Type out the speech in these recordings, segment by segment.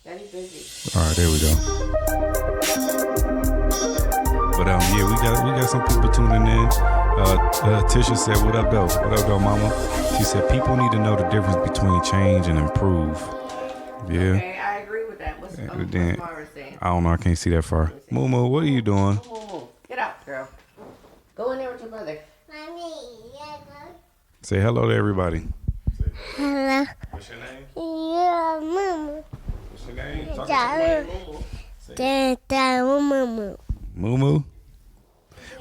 Very busy. All right, there we go. But yeah, we got some people tuning in. Tisha said, "What up, though? What up, though, mama?" She said, "People need to know the difference between change and improve." Yeah. Okay, I agree with that. What's Mara saying? I don't know. I can't see that far. Moo, what are you doing? Moo. Get out, girl. Go in there with your mother. Mommy, Say hello to everybody. Hello. What's your name? Yeah, Mama. What's your name? Mama. Moo.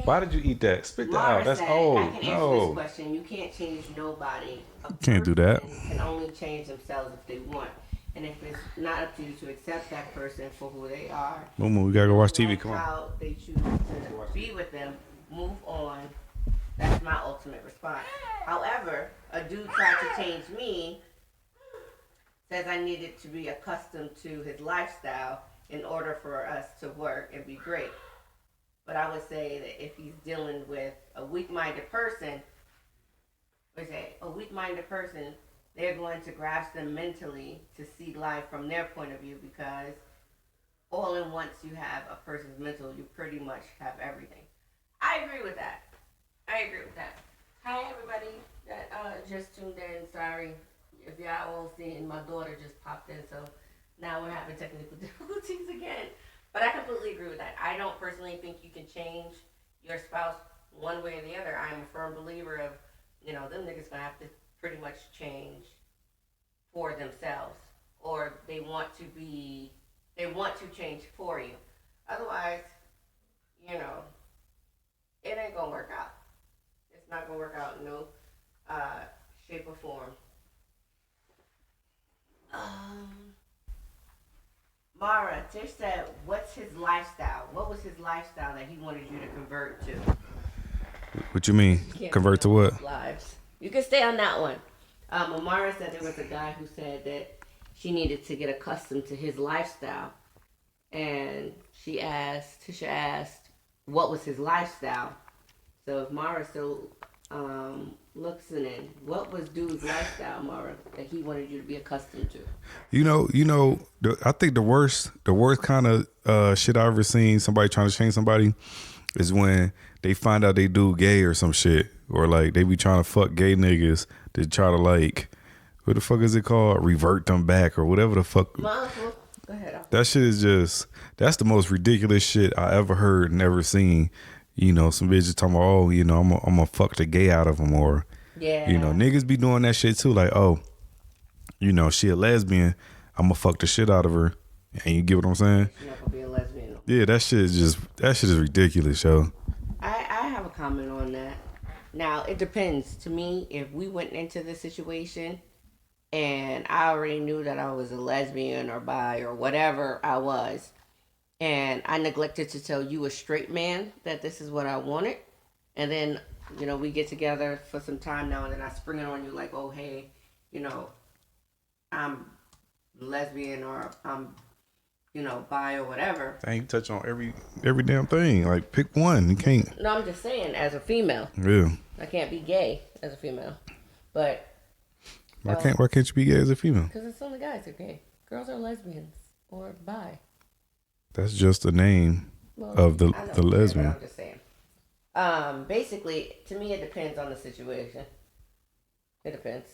Why did you eat that? Spit that Mara out. That's said, old. I can answer No. this question. You can't change nobody. Can't do that. Can only change themselves if they want. And if it's not up to you to accept that person for who they are, Moo, we gotta go watch TV. Come on. how they choose to be with them, move on. That's my ultimate response. However, a dude tried to change me, says I needed to be accustomed to his lifestyle in order for us to work and be great. But I would say that if he's dealing with a weak-minded person, they're going to grasp them mentally to see life from their point of view, because all in once you have a person's mental, you pretty much have everything. I agree with that. Hi, everybody that just tuned in. Sorry if y'all all seen, my daughter just popped in, so now we're having technical difficulties again. But I completely agree with that. I don't personally think you can change your spouse one way or the other. I'm a firm believer of, them niggas gonna have to pretty much change for themselves, or they want to change for you. Otherwise, it ain't gonna work out. It's not gonna work out in no shape or form. Mara, Tish said, what's his lifestyle? What was his lifestyle that he wanted you to convert to? What you mean? Convert to what? Lives. You can stay on that one. Mara said there was a guy who said that she needed to get accustomed to his lifestyle. And Tisha asked, what was his lifestyle? So if Mara still listening, what was dude's lifestyle, Mara, that he wanted you to be accustomed to? I think the worst kind of shit I ever seen somebody trying to change somebody is when they find out they do gay or some shit, or like they be trying to fuck gay niggas to try to like, what the fuck is it called? Revert them back or whatever the fuck. Go ahead. That shit is just, that's the most ridiculous shit I ever heard and ever seen. Some bitches talking about, I'm gonna fuck the gay out of them, or, niggas be doing that shit too. Like, she a lesbian, I'm gonna fuck the shit out of her. And you get what I'm saying? She's not gonna be a lesbian. Yeah, that shit is ridiculous, yo. I have a comment on that. Now, it depends. To me, if we went into the situation and I already knew that I was a lesbian or bi or whatever I was, and I neglected to tell you, a straight man, that this is what I wanted, and then, we get together for some time now, and then I spring it on you like, oh, hey, I'm lesbian, or I'm, bi or whatever. Dang, you touch on every damn thing. Like, pick one. You can't. No, I'm just saying, as a female. Yeah. I can't be gay as a female. But Why can't you be gay as a female? because it's only guys who are gay. Girls are lesbians or bi. That's just the name of the lesbian. I'm just saying. Basically, to me, it depends on the situation. It depends.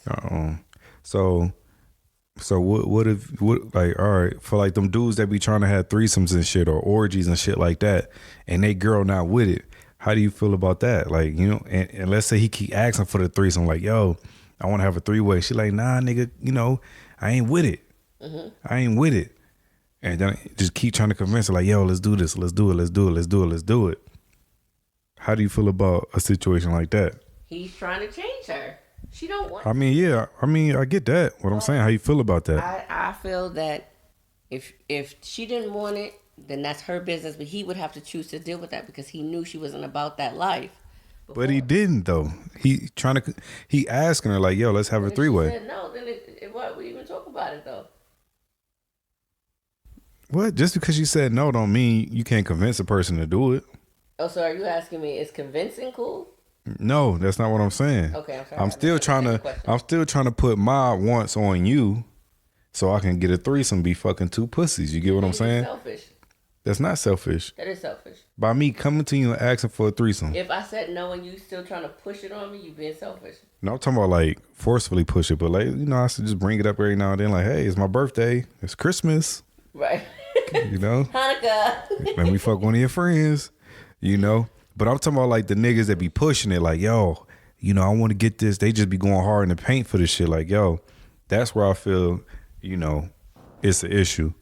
So what like, all right, for like them dudes that be trying to have threesomes and shit, or orgies and shit like that, and they girl not with it, how do you feel about that? Like, and let's say he keep asking for the threesome, like, yo, I want to have a three-way. She like, nah, nigga, I ain't with it. Mm-hmm. I ain't with it. And then just keep trying to convince her, like, yo, let's do this. Let's do it. How do you feel about a situation like that? He's trying to change her. She don't want. I get that. What I'm saying, how you feel about that? I feel that if she didn't want it, then that's her business. But he would have to choose to deal with that, because he knew she wasn't about that life. Before. But he didn't though. He asking her like, yo, let's have a three-way. She said no, then what? We even talk about it though. What? Just because you said no don't mean you can't convince a person to do it. Oh, so are you asking me, is convincing cool? No, that's not what I'm saying. Okay, I'm sorry. I'm still trying to put my wants on you. so I can get a threesome, be fucking two pussies. You get what I'm saying? Selfish. That's not selfish. That is selfish. By me coming to you and asking for a threesome. If I said no and you still trying to push it on me, you being selfish. No, I'm talking about like forcefully push it, but like, you know, I should just bring it up every now and then. Like, hey, it's my birthday. It's Christmas. Right. You know? Hanukkah. Let me fuck one of your friends. You know? But I'm talking about like the niggas that be pushing it. Like, yo, you know, I want to get this. They just be going hard in the paint for this shit. Like, yo, that's where I feel, you know, it's an issue.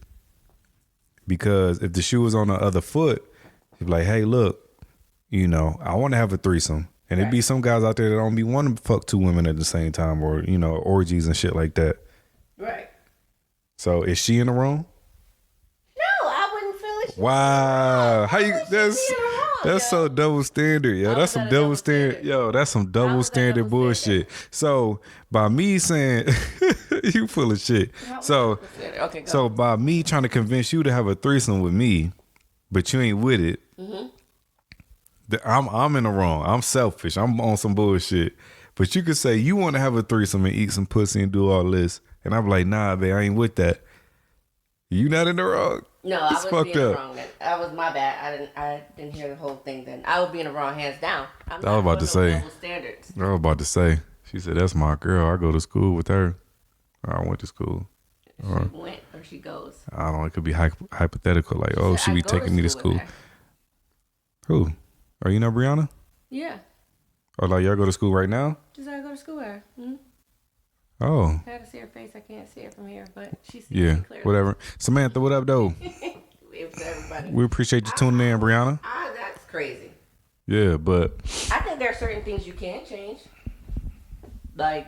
Because if the shoe was on the other foot, you'd be like, hey, look, you know, I want to have a threesome. And it'd be some guys out there that don't be wanting to fuck two women at the same time, or, you know, orgies and shit like that. Right. So is she in the wrong? No, I wouldn't feel it. Wow. How you that's so double standard, yo. That's some double standard. Yo, that's some double standard bullshit. So by me saying you full of shit. So okay, so by me trying to convince you to have a threesome with me, but you ain't with it, I'm in the wrong. I'm selfish. I'm on some bullshit. But you could say you want to have a threesome and eat some pussy and do all this, and I'm like, nah, babe, I ain't with that. You not in the wrong. No, I would be in the wrong then. That was my bad. I didn't hear the whole thing then. I would be in the wrong hands down. I'm not about to say. double standards. I was about to say. She said, that's my girl. I go to school with her. I went to school. She went or she goes. I don't know. It could be hypothetical. Like, oh, she be taking me to school. Who? Are you not Brianna? Yeah. Or like y'all go to school right now? Just I go to school with her. Mm-hmm. Oh. I had to see her face. I can't see her from here, but she sees me clearly. Whatever. Samantha, what up, though? It was everybody. We appreciate you tuning in, Brianna. That's crazy. Yeah, but I think there are certain things you can change. Like,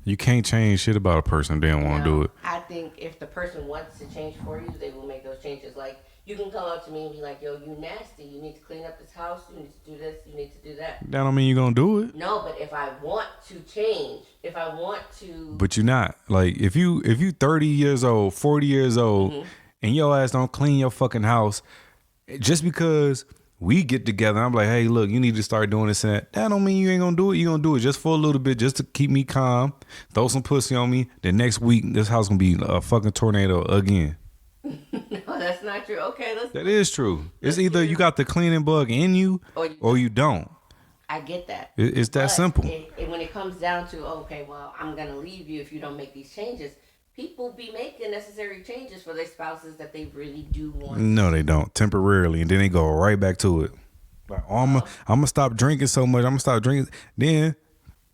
you can't change shit about a person they don't want to do it. I think if the person wants to change for you, they will make those changes. Like, you can come up to me and be like, yo, you nasty. You need to clean up this house. You need to do this. You need to do that. That don't mean you're going to do it. No, but if I want to change, if I want to. But you're not. Like, if you 30 years old, 40 years old, and your ass don't clean your fucking house, just because we get together, I'm like, hey, look, you need to start doing this and that. That don't mean you ain't gonna do it. You gonna do it just for a little bit, just to keep me calm. Throw some pussy on me. The next week, this house gonna be a fucking tornado again. No, that's not true. Okay, that is true. It's either you got the cleaning bug in you or you don't. I get that. It's that simple. When it comes down to, okay, well, I'm gonna leave you if you don't make these changes. People be making necessary changes for their spouses that they really do want. No, they don't. Temporarily, and then they go right back to it. Like, oh, I'm gonna stop drinking so much. I'm gonna stop drinking. Then,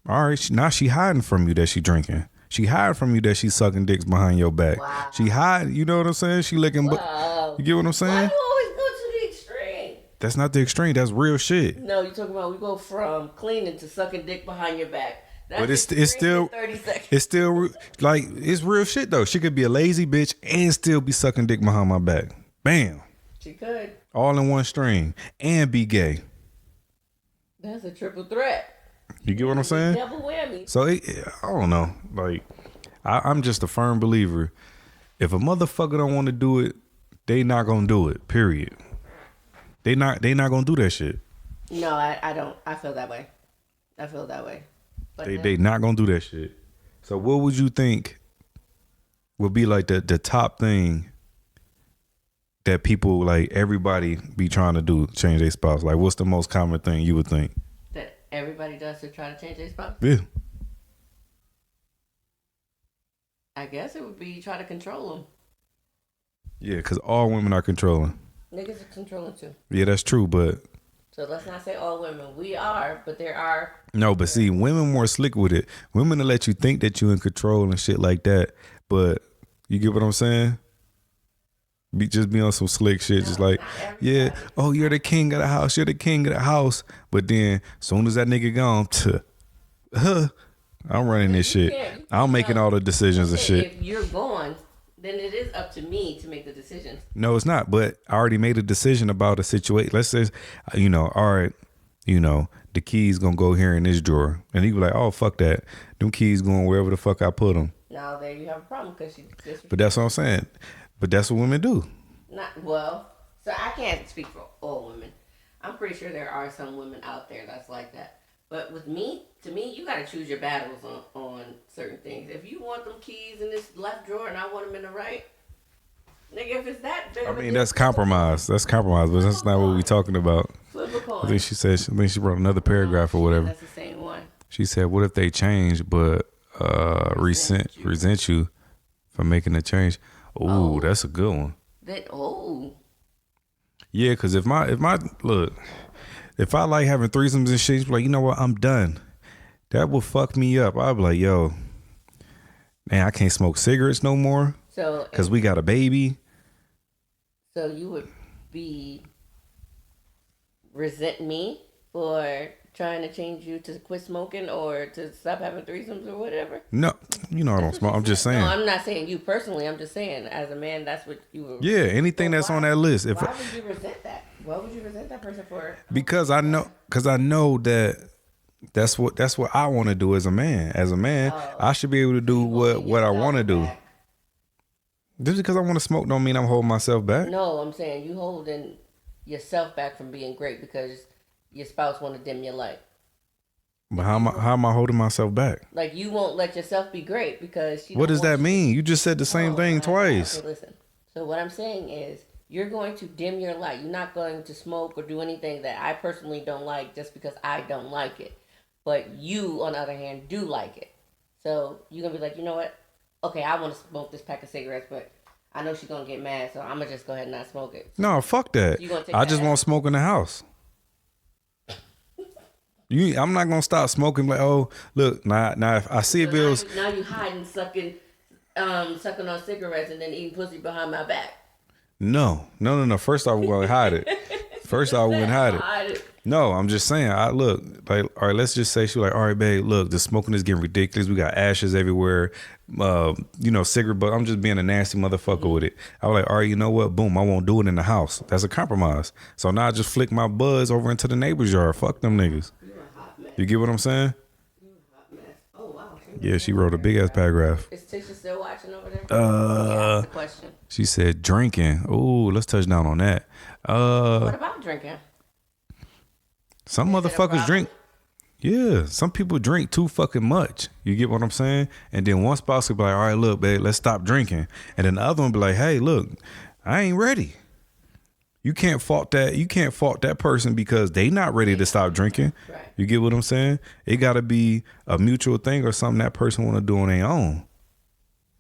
all right, now she hiding from you that she drinking. She hide from you that she's sucking dicks behind your back. Wow. She hide, you know what I'm saying? She licking. Wow. You get what I'm saying? Why do you always go to the extreme? That's not the extreme. That's real shit. No, you're talking about we go from cleaning to sucking dick behind your back. That's but it's still 30 seconds. It's still like it's real shit though. She could be a lazy bitch and still be sucking dick behind my back. Bam. She could. All in one string and be gay. That's a triple threat. You get what I'm saying? Double whammy. So I don't know. Like I'm just a firm believer. If a motherfucker don't want to do it, they not gonna do it. Period. They not gonna do that shit. No, I don't. I feel that way. I feel that way. But they not gonna do that shit. So what would you think would be like the top thing that people, like everybody, be trying to do, change their spouse? Like, what's the most common thing you would think that everybody does to try to change their spouse? Yeah. I guess it would be try to control them. Yeah, because all women are controlling. Niggas are controlling too. Yeah, that's true, but. So let's not say all women. We are, but there are. No, but see, women more slick with it. Women will let you think that you in control and shit like that. But you get what I'm saying? Be on some slick shit, just like, yeah, oh, you're the king of the house. You're the king of the house. But then, soon as that nigga gone, I'm running this shit. I'm making all the decisions and shit. If you're gone, then it is up to me to make the decisions. No, it's not. But I already made a decision about a situation. Let's say, all right, the keys gonna go here in this drawer. And he be like, oh, fuck that. Them keys going wherever the fuck I put them. Now there you have a problem because she. But that's what I'm saying. But that's what women do. So I can't speak for all women. I'm pretty sure there are some women out there that's like that. But with me, to me, you gotta choose your battles on certain things. If you want them keys in this left drawer and I want them in the right, nigga, if it's that big I of a mean, deal, that's compromise. That's compromise, but that's not what we talking about. flip a coin. I think she said. I think she wrote another paragraph or whatever. That's the same one. She said, "What if they change, but resent you for making a change?" Ooh, that's a good one. Yeah, because if I like having threesomes and shit, she's like, you know what, I'm done. That will fuck me up. I'll be like, yo, man, I can't smoke cigarettes no more. So because we got a baby. So you would resent me for trying to change you to quit smoking or to stop having threesomes or whatever? No, you know I don't smoke. I'm just saying. No, I'm not saying you personally. I'm just saying as a man, that's what you would. Yeah, anything that's on that list. Why would you resent that? Why would you resent that person for? Because I know that that's what I want to do as a man. As a man, I should be able to do what I want to do. Just because I want to smoke don't mean I'm holding myself back. No, I'm saying you holding yourself back from being great because your spouse want to dim your light. But how am I holding myself back? Like you won't let yourself be great because she. What does that mean? You just said the same thing twice. Okay, listen. So what I'm saying is you're going to dim your light. You're not going to smoke or do anything that I personally don't like just because I don't like it. But you, on the other hand, do like it. So you're going to be like, you know what? Okay, I want to smoke this pack of cigarettes, but I know she's going to get mad, so I'm going to just go ahead and not smoke it. No, fuck that. I just want to smoke in the house. I'm not going to stop smoking. Like, oh, look, now if I see so bills. Now you hiding, sucking on cigarettes and then eating pussy behind my back. No. First off, we're going to hide it. First off, we wouldn't hide it. No, I'm just saying. All right, let's just say she was like, all right, babe, look, the smoking is getting ridiculous. We got ashes everywhere. Cigarette butt. I'm just being a nasty motherfucker with it. I was like, all right, you know what? Boom, I won't do it in the house. That's a compromise. So now I just flick my buzz over into the neighbor's yard. Fuck them niggas. You're a hot mess. You get what I'm saying? You're a hot mess. Oh, wow. Yeah, she wrote a big ass paragraph. Is Tisha still watching over there? Ask the question. She said drinking. Ooh, let's touch down on that. What about drinking? Some motherfuckers drink. Yeah, some people drink too fucking much. You get what I'm saying? And then one spouse will be like, all right, look, babe, let's stop drinking. And then the other one be like, hey, look, I ain't ready. You can't fault that. You can't fault that person because they not ready to stop drinking. Right. You get what I'm saying? It got to be a mutual thing or something that person want to do on their own.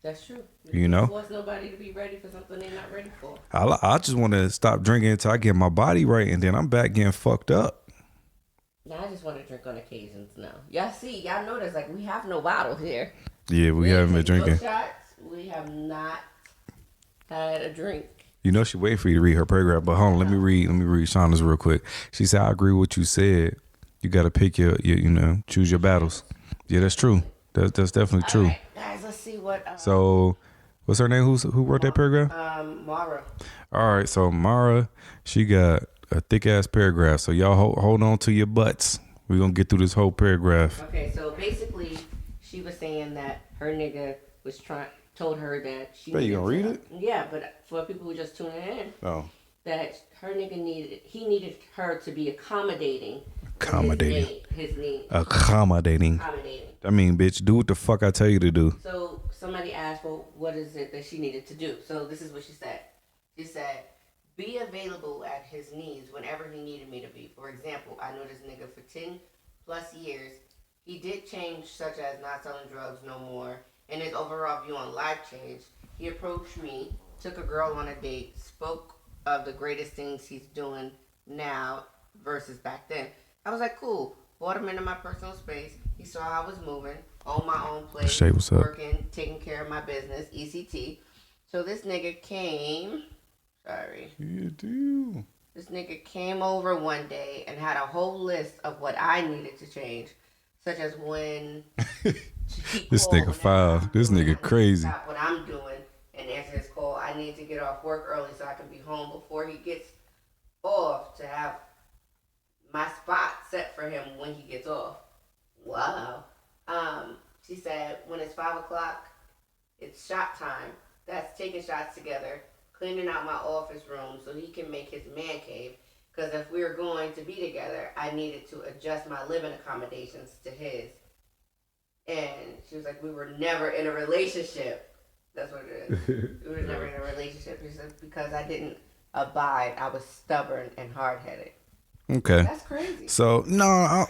That's true. You know? Force nobody to be ready for something they're not ready for. I just want to stop drinking until I get my body right, and then I'm back getting fucked up. No, I just want to drink on occasions now. Y'all notice, like, we have no bottle here. Yeah, we haven't been drinking. No shots. We have not had a drink. You know she waiting for you to read her paragraph, but hold on, let me read Shauna's real quick. She said, I agree with what you said. You got to pick your choose your battles. Yeah, that's true. That's definitely true. All right, guys, let's see what. So, what's her name? Who wrote that paragraph? Mara. All right, so Mara, she got a thick ass paragraph. So y'all hold on to your butts. We're gonna get through this whole paragraph. Okay, so basically, she was saying that her nigga was told her that she. Hey, you gonna read it? Yeah, but for people who just tuning in, that her nigga needed her to be accommodating. His needs. Accommodating. I mean, bitch, do what the fuck I tell you to do. So somebody asked, well, what is it that she needed to do? So this is what she said. She said, be available at his needs whenever he needed me to be. For example, I know this nigga for 10 plus years. He did change, such as not selling drugs no more. And his overall view on life changed. He approached me, took a girl on a date, spoke of the greatest things he's doing now versus back then. I was like, cool. Brought him into my personal space. He saw I was moving, on my own place, Shay, what's up? working, taking care of my business, ECT. So this nigga came. Sorry. You do. This nigga came over one day and had a whole list of what I needed to change, such as when this nigga foul. This nigga crazy. Stop what I'm doing and answer his call. I need to get off work early so I can be home before he gets off to have my spot set for him when he gets off. Wow. She said when it's 5 o'clock, it's shot time. That's taking shots together, cleaning out my office room so he can make his man cave, Because if we were going to be together, I needed to adjust my living accommodations to his. And she was like, we were never in a relationship. That's what it is. We were never in a relationship. She said, because I didn't abide. I was stubborn and hard-headed. Okay. That's crazy. So, no.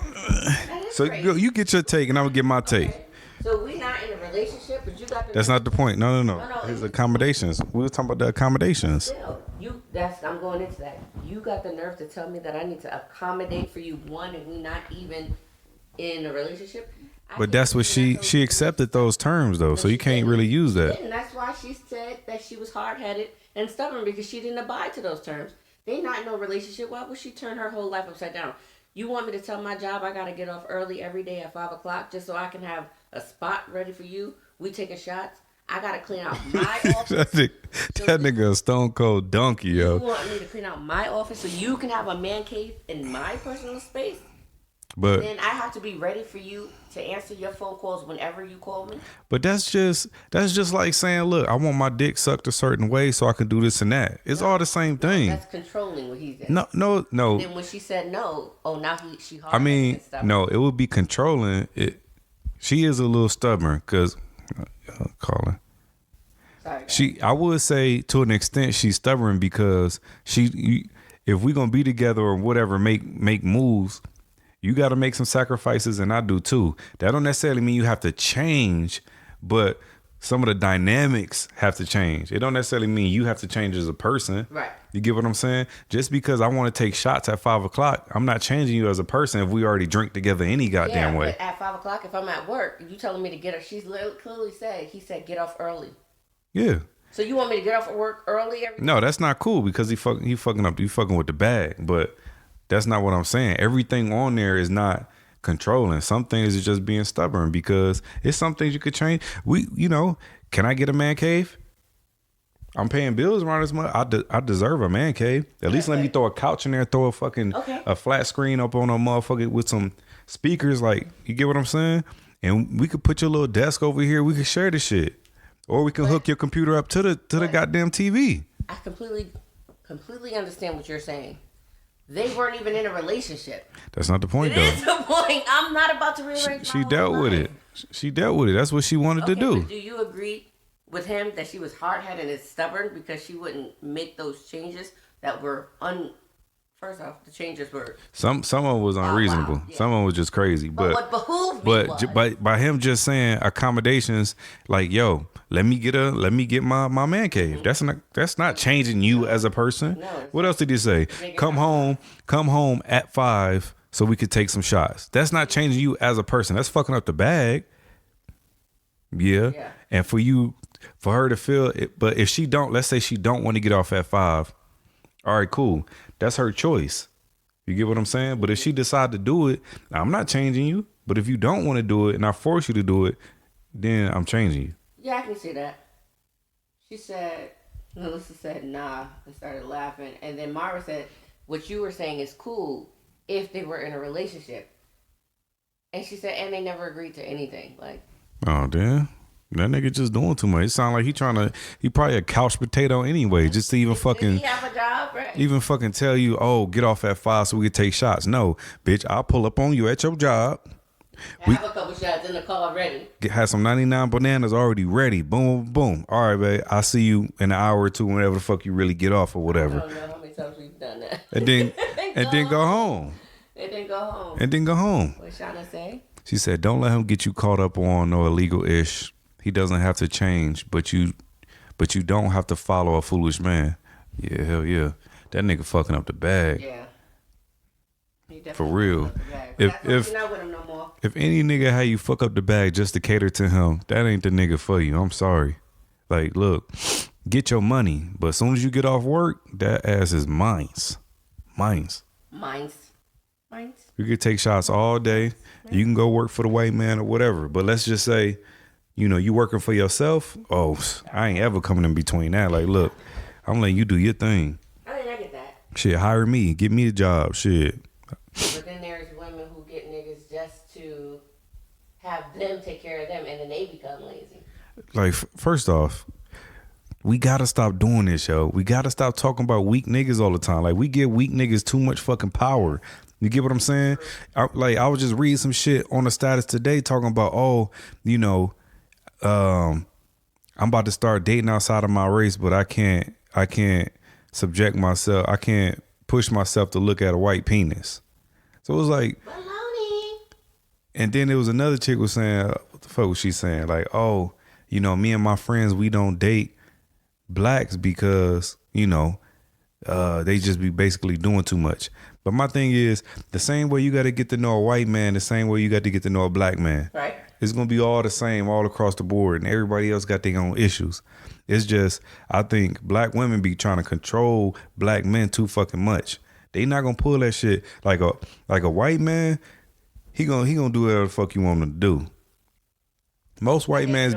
So crazy. you get your take and I'm going to get my take. Okay. So we not in a relationship, but you got the... That's not the point. No. No, His accommodations. We were talking about the accommodations. Still, I'm going into that. You got the nerve to tell me that I need to accommodate for you, one, and we not even in a relationship? But that's what she accepted those terms though, so you can't really use that. And that's why she said that she was hard-headed and stubborn, because she didn't abide to those terms. They not in no relationship. Why would she turn her whole life upside down? You want me to tell my job I gotta get off early every day at 5 o'clock just so I can have a spot ready for you? We taking shots. I gotta clean out my office. that nigga a stone cold donkey, yo. You want me to clean out my office so you can have a man cave in my personal space? But then I have to be ready for you to answer your phone calls whenever you call me. But that's just like saying, look, I want my dick sucked a certain way so I can do this and that. It's all the same thing. That's controlling what he did. No. Then when she said no, now she hard. I mean, no, it would be controlling. She is a little stubborn because, calling. Sorry. I would say to an extent she's stubborn because if we're gonna be together or whatever, make moves. You got to make some sacrifices, and I do too. That don't necessarily mean you have to change, but some of the dynamics have to change. It don't necessarily mean you have to change as a person. Right. You get what I'm saying? Just because I want to take shots at 5 o'clock, I'm not changing you as a person if we already drink together any goddamn way. But at 5 o'clock, if I'm at work, you telling me to get up. She's clearly said, he said, get off early. Yeah. So you want me to get off at work early every day? No, that's not cool because he fucking up. You fucking with the bag, but that's not what I'm saying. Everything on there is not controlling. Some things is just being stubborn because it's some things you could change. Can I get a man cave? I'm paying bills around this month. I deserve a man cave. At least let me throw a couch in there, throw a flat screen up on a motherfucker with some speakers. Like, you get what I'm saying? And we could put your little desk over here. We could share the shit. Or we can hook your computer up to the goddamn TV. I completely understand what you're saying. They weren't even in a relationship. That's not the point, though. It is the point. I'm not about to rearrange She dealt with it. She dealt with it. That's what she wanted to do. But do you agree with him that she was hard-headed and stubborn because she wouldn't make those changes that were First off, the changes were... Some of it was unreasonable. Wow. Yeah. Some of it was just crazy. But what behooved me was... by him just saying accommodations, like, yo, let me get my man cave. That's not changing you as a person. No, what else did he say? Come home at 5 so we could take some shots. That's not changing you as a person. That's fucking up the bag. Yeah. And for her to feel it, but if she don't, let's say she don't want to get off at 5. All right, cool. That's her choice. You get what I'm saying? But if she decide to do it, I'm not changing you. But if you don't want to do it and I force you to do it, then I'm changing you. Yeah, I can see that. She said, Melissa said, nah, and started laughing. And then Mara said, what you were saying is cool if they were in a relationship. And she said, and they never agreed to anything. Like, oh, damn. That nigga just doing too much. It sound like he probably a couch potato anyway, just to even fucking... Did he have a job, right? Even fucking tell you, oh, get off at 5 so we can take shots. No, bitch, I'll pull up on you at your job. Have a couple shots in the car ready. Have some 99 bananas already ready. Boom, boom. All right, babe. I'll see you in an hour or two whenever the fuck you really get off or whatever. I don't know how many times we've done that. And then go home. And then go home. And then go home. What Shauna say? She said, don't let him get you caught up on no illegal ish. He doesn't have to change, but you don't have to follow a foolish man. Yeah, hell yeah. That nigga fucking up the bag. Yeah. For real. If not with him no more. If any nigga how you fuck up the bag just to cater to him, that ain't the nigga for you. I'm sorry. Like, look, get your money, but as soon as you get off work, that ass is mine's. You could take shots all day. You can go work for the white man or whatever. But let's just say, you working for yourself. Oh, I ain't ever coming in between that. Like, look, I'm letting you do your thing. I mean, I get that. Shit, hire me. Give me a job. Shit. But then there's women who get niggas just to have them take care of them, and then they become lazy. Like, first off, We gotta stop doing this, yo. We gotta stop talking about weak niggas all the time. Like, we give weak niggas too much fucking power. You get what I'm saying? I was just reading some shit on the status today talking about, I'm about to start dating outside of my race, but I can't subject myself. I can't push myself to look at a white penis. So it was like, baloney. And then there was another chick was saying, what the fuck was she saying? Like, oh, me and my friends, we don't date blacks because, they just be basically doing too much. But my thing is, the same way you got to get to know a white man, the same way you got to get to know a black man. Right. It's going to be all the same all across the board, and everybody else got their own issues. It's just, I think black women be trying to control black men too fucking much. They not going to pull that shit like a white man. He gonna do whatever the fuck you want him to do. Most white men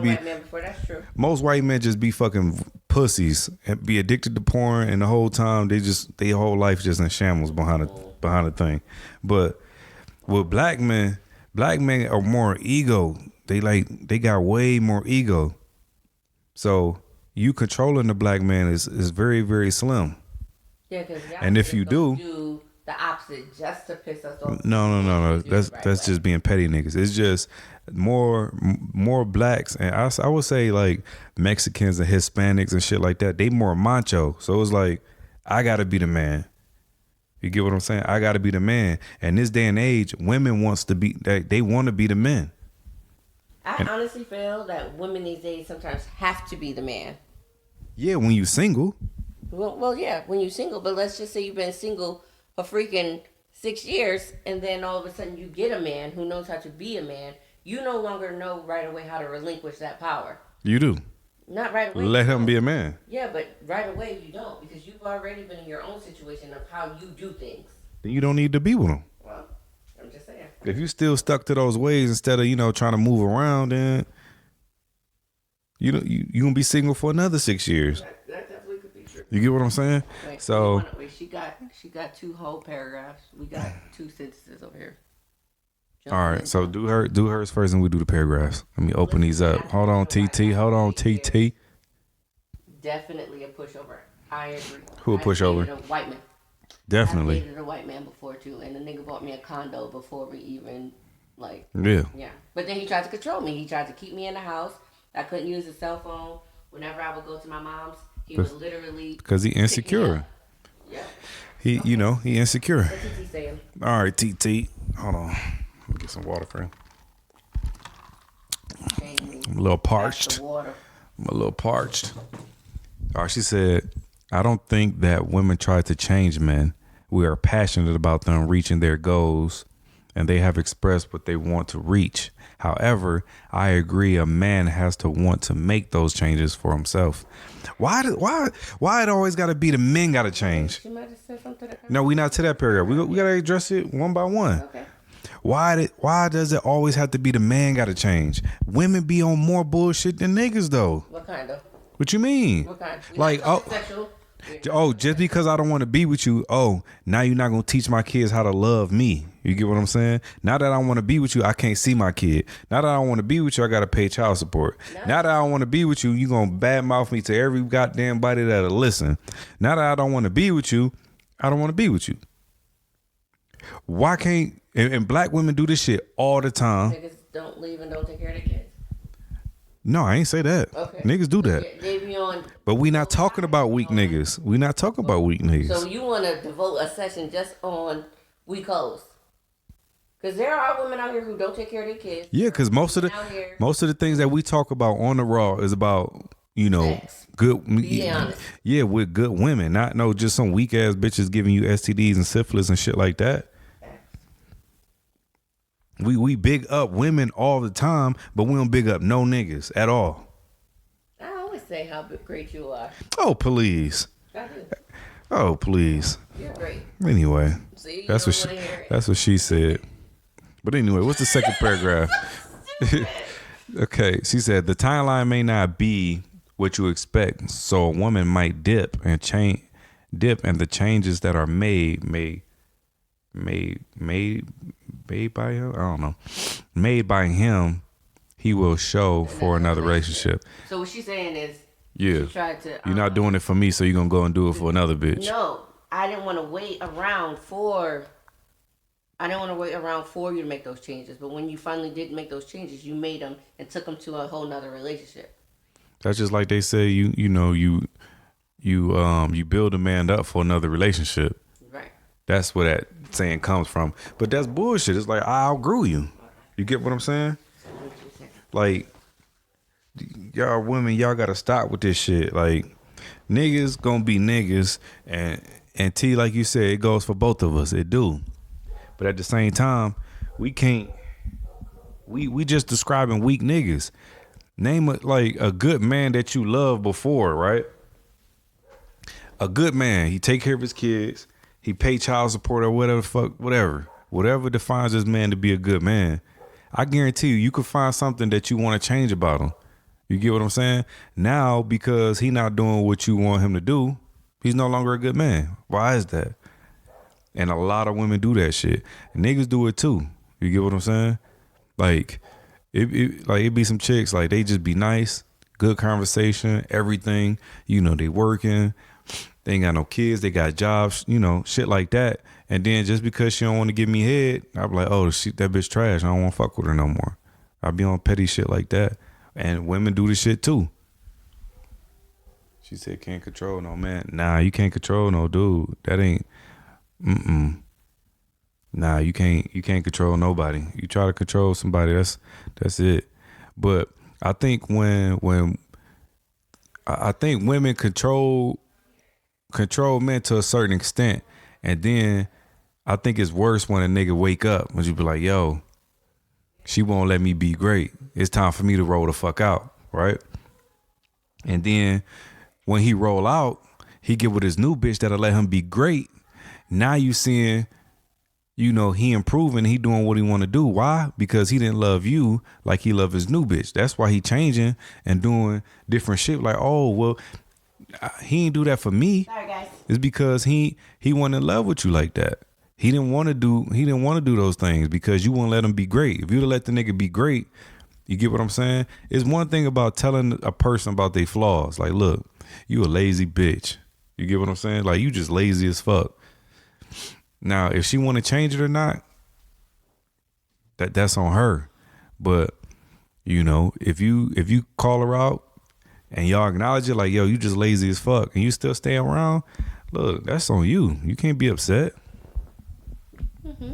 Most white men just be fucking pussies and be addicted to porn, and the whole time their whole life just in shambles behind the thing. But with black men are more ego. They got way more ego. So you controlling the black man is very, very slim. Yeah, because and if you do the opposite just to piss us off. No. That's just being petty niggas. It's just more blacks, and I would say like Mexicans and Hispanics and shit like that. They more macho. So it's like, I gotta be the man. You get what I'm saying? I gotta be the man. And this day and age, women they want to be the men. I honestly feel that women these days sometimes have to be the man. Yeah, when you single. Well, yeah, when you're single. But let's just say you've been single for freaking 6 years, and then all of a sudden you get a man who knows how to be a man. You no longer know right away how to relinquish that power. You do. Not right away. Let him be a man. Yeah, but right away you don't, because you've already been in your own situation of how you do things. Then you don't need to be with him. Well, I'm just saying. If you still stuck to those ways instead of trying to move around, then you gonna be single for another 6 years. That definitely could be true. You get what I'm saying? Wait, so she got 2 whole paragraphs. We got 2 sentences over here. All right, so do hers first, and we do the paragraphs. Let me open these up. Hold on, TT. Hold on, TT. Definitely a pushover. I agree. Who a pushover? I dated a white man. Definitely. I dated a white man before too, and the nigga bought me a condo before we even Yeah. But then he tried to control me. He tried to keep me in the house. I couldn't use his cell phone. Whenever I would go to my mom's, he would literally because he insecure. Yeah. He insecure. What's TT saying? All right, TT. Hold on. Let me get some water for him. I'm a little parched. I'm a little parched. All right, she said, I don't think that women try to change men. We are passionate about them reaching their goals, and they have expressed what they want to reach. However, I agree a man has to want to make those changes for himself. Why it always got to be the men got to change? She might have said something to her. No, we not to that paragraph. We got to address it one by one. Okay. Why does it always have to be the man got to change? Women be on more bullshit than niggas though. What kind of? What you mean? What kind? Like just because I don't want to be with you, now you're not gonna teach my kids how to love me. You get what I'm saying? Now that I want to be with you, I can't see my kid. Now that I want to be with you, I gotta pay child support. Now that I want to be with you, you gonna badmouth me to every goddamn body that'll listen. Now that I don't want to be with you, I don't want to be with you. Why can't and black women do this shit all the time? Niggas don't leave and don't take care of their kids. No, I ain't say that. Okay. Niggas do that. They be on. But we not talking about weak niggas. We not talking about weak niggas. So you want to devote a session just on weak hoes? Because there are women out here who don't take care of their kids. Yeah, because most of the things that we talk about on the Raww is about Sex. good. Be honest. Yeah, with good women, not just some weak ass bitches giving you STDs and syphilis and shit like that. We big up women all the time, but we don't big up no niggas at all. I always say how great you are. Oh, please. I do. Oh, please. You're great. Anyway, See, you that's what she said. But anyway, what's the second paragraph? Okay, she said the timeline may not be what you expect, so a woman might dip, and the changes that are made by him. I don't know. Made by him, he will show for another relationship. So what she's saying is, Yeah. She tried to. You're not doing it for me, so you're gonna go and do it for another bitch. No, I didn't want to wait around for. I didn't want to wait around for you to make those changes. But when you finally did make those changes, you made them and took them to a whole nother relationship. That's just like they say. You build a man up for another relationship. Right. That's where that saying comes from. But that's bullshit. It's like I outgrew you. You get what I'm saying? Like, y'all women, y'all gotta stop with this shit. Like, niggas gonna be niggas, and T, like you said, it goes for both of us. It do. But at the same time, we can't. We just describing weak niggas. Name a good man that you loved before, right? A good man. He take care of his kids. He pay child support or whatever defines this man to be a good man. I guarantee you could find something that you want to change about him. You get what I'm saying? Now, because he not doing what you want him to do, he's no longer a good man. Why is that? And a lot of women do that shit. Niggas do it too. You get what I'm saying? Like, it be some chicks, like, they just be nice, good conversation, everything. You know, they working. They ain't got no kids. They got jobs, you know, shit like that. And then just because she don't want to give me head, I be like, oh, that bitch trash. I don't want to fuck with her no more. I be on petty shit like that. And women do this shit too. She said, can't control no man. Nah, you can't control no dude. That ain't, Nah, you can't control nobody. You try to control somebody, that's it. But I think when I think women control men to a certain extent, and then I think it's worse when a nigga wake up when you be like, yo, she won't let me be great. It's time for me to roll the fuck out, right? And then when he roll out, he get with his new bitch that'll let him be great. Now you seeing, you know, he improving, he doing what he want to do. Why? Because he didn't love you like he loved his new bitch. That's why he changing and doing different shit. Like, oh, well, he ain't do that for me. Sorry, guys. It's because he wasn't in love with you like that. He didn't want to do those things because you won't let him be great. If you'd have let the nigga be great, you get what I'm saying? It's one thing about telling a person about their flaws. Like, look, you a lazy bitch. You get what I'm saying? Like, you just lazy as fuck. Now, if she want to change it or not, that's on her. But, you know, if you call her out and y'all acknowledge it, like, yo, you just lazy as fuck, and you still stay around, look, that's on you. You can't be upset. Mm-hmm.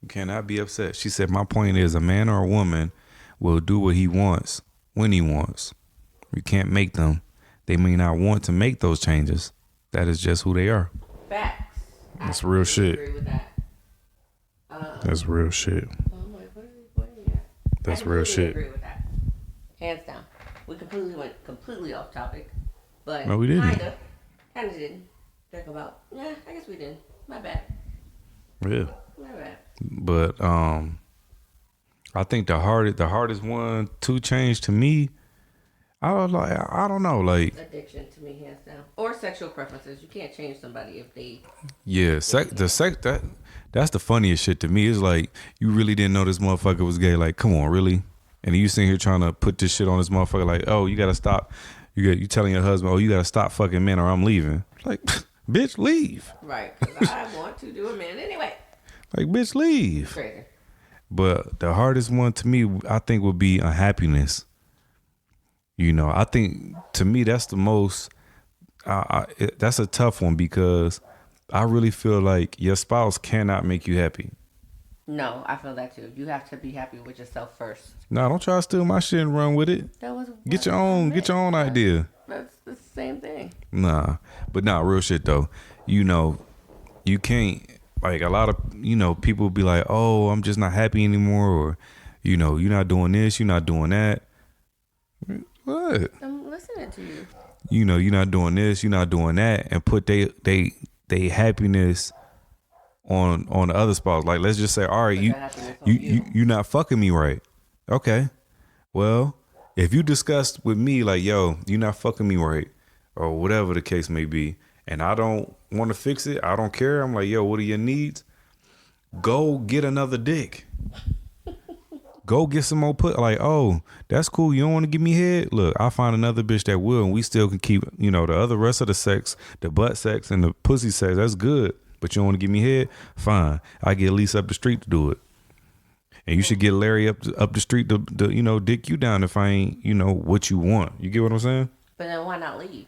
You cannot be upset. She said, my point is a man or a woman will do what he wants when he wants. You can't make them. They may not want to make those changes. That is just who they are. Facts. That's real shit. Agree with that. That's real shit. I'm like, what are we pointing at? That's I real completely shit. agree with that. Hands down. We went completely off topic, but No, we didn't. Kind of didn't talk about. Yeah, I guess we did. My bad. Yeah. My bad. But I think the hardest one to change to me, I don't know, like, Addiction to me, hands down, or sexual preferences. You can't change somebody if they. yeah, that's the funniest shit to me. It's like, you really didn't know this motherfucker was gay. Like, come on, really? And you sitting here trying to put this shit on this motherfucker. Like, oh, you gotta stop. You telling your husband, oh, you gotta stop fucking men or I'm leaving. Like, bitch, leave. Right, because I want to do a man anyway. Like, bitch, leave. Crazy. But the hardest one to me, I think, would be unhappiness. You know, I think to me that's the most. That's a tough one because I really feel like your spouse cannot make you happy. No, I feel that too. You have to be happy with yourself first. No, don't try to steal my shit and run with it. That was Get your own idea. That's the same thing. Nah, but nah, real shit though. You know, you can't, like, a lot of, you know, people be like, oh, I'm just not happy anymore, or, you know, you're not doing this, you're not doing that. What? I'm listening to you. You know, you're not doing this, you're not doing that, and put they happiness on the other spouse. Like, let's just say, all right, you're not fucking me right. Okay. Well, if you discussed with me like, yo, you're not fucking me right, or whatever the case may be, and I don't want to fix it, I don't care. I'm like, yo, what are your needs? Go get another dick. go get some more put. Like, oh, that's cool. You don't want to give me head? Look, I'll find another bitch that will, and we still can keep, the rest of the sex, the butt sex and the pussy sex. That's good. But you don't want to give me head? Fine. I get Lisa up the street to do it. And you should get Larry up the street to dick you down if I ain't, what you want. You get what I'm saying? But then why not leave?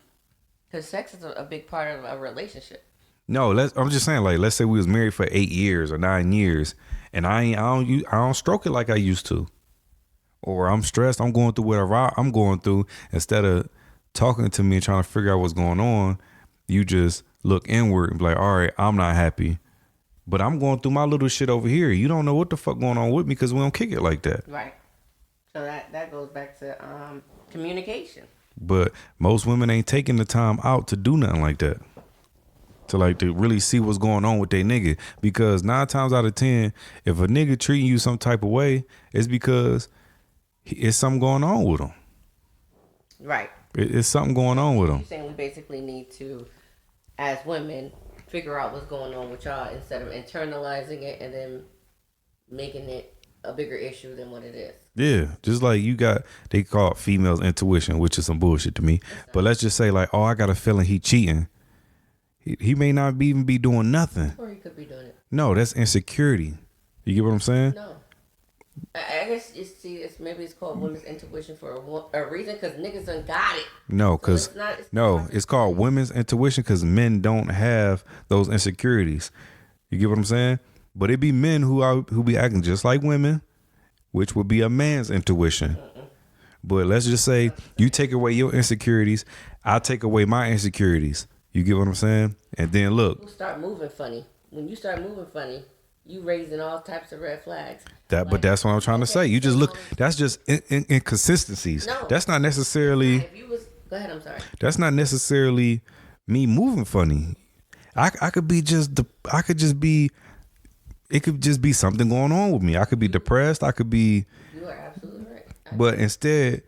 Because sex is a big part of a relationship. No, I'm just saying, like, let's say we was married for 8 years or 9 years, and I don't stroke it like I used to, or I'm stressed, I'm going through whatever I'm going through. Instead of talking to me and trying to figure out what's going on, you just look inward and be like, all right, I'm not happy, but I'm going through my little shit over here. You don't know what the fuck going on with me because we don't kick it like that. Right. So that goes back to communication. But most women ain't taking the time out to do nothing like that. To really see what's going on with their nigga. Because 9 times out of 10, if a nigga treating you some type of way, it's because it's something going on with him. Right. It's something going on with him. You're saying we basically need to, as women, figure out what's going on with y'all instead of internalizing it and then making it a bigger issue than what it is. Yeah, just like they call it females intuition, which is some bullshit to me. But let's just say like, oh, I got a feeling he cheating. He may not even be doing nothing. Or he could be doing it. No, that's insecurity. You get what I'm saying? No. I guess maybe it's called women's intuition for a reason, because niggas done got it. No, because it's called women's intuition because men don't have those insecurities. You get what I'm saying? But it be men who be acting just like women, which would be a man's intuition. But let's just say you take away your insecurities, I take away my insecurities. You get what I'm saying? And then look. You start moving funny. When you start moving funny, you raising all types of red flags. But that's what I'm trying to say. You just look. That's just inconsistencies. No. That's not necessarily. Go ahead. I'm sorry. That's not necessarily me moving funny. I could just be. It could just be something going on with me. I could be depressed. I could be. You are absolutely right. But instead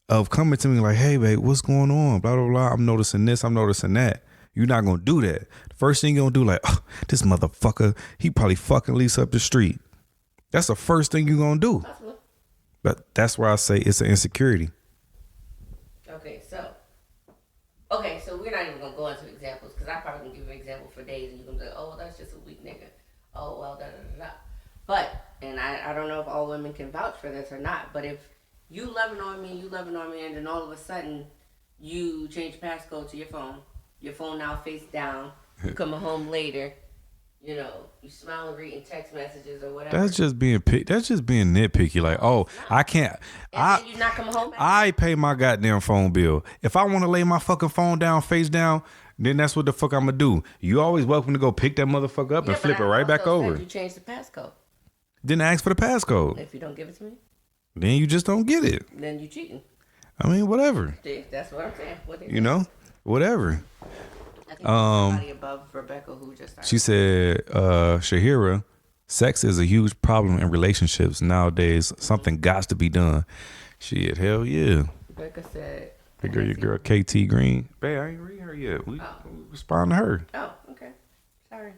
of coming to me like, hey, babe, what's going on? Blah, blah, blah. I'm noticing this. I'm noticing that. You're not going to do that. The first thing you're going to do, like, oh, this motherfucker, he probably fucking Lisa up the street. That's the first thing you're going to do. Possible. But that's why I say it's an insecurity. Okay, so we're not even going to go into examples, because I probably can give you an example for days and you're going to be like, oh, that's just a weak nigga. Oh, well, da-da-da-da. But, and I don't know if all women can vouch for this or not, but if you loving on me, and then all of a sudden you change passcode to your phone now face down, you coming home later, you smile and reading text messages or whatever. That's just being nitpicky. Like, oh, I can't. And then you not coming home. I pay my goddamn phone bill. If I want to lay my fucking phone down, face down, then that's what the fuck I'm gonna do. You always welcome to go pick that motherfucker up and flip it right back over. You change the passcode. Then ask for the passcode. If you don't give it to me, then you just don't get it. Then you cheating. I mean, whatever. That's what I'm saying. Whatever. I think somebody above Rebecca who just started. She said, Shahira, sex is a huge problem in relationships nowadays. Something got to be done. Shit, hell yeah. Rebecca said. Your girl KT Green. Babe, I ain't read her yet. We respond to her. Oh, okay. Sorry.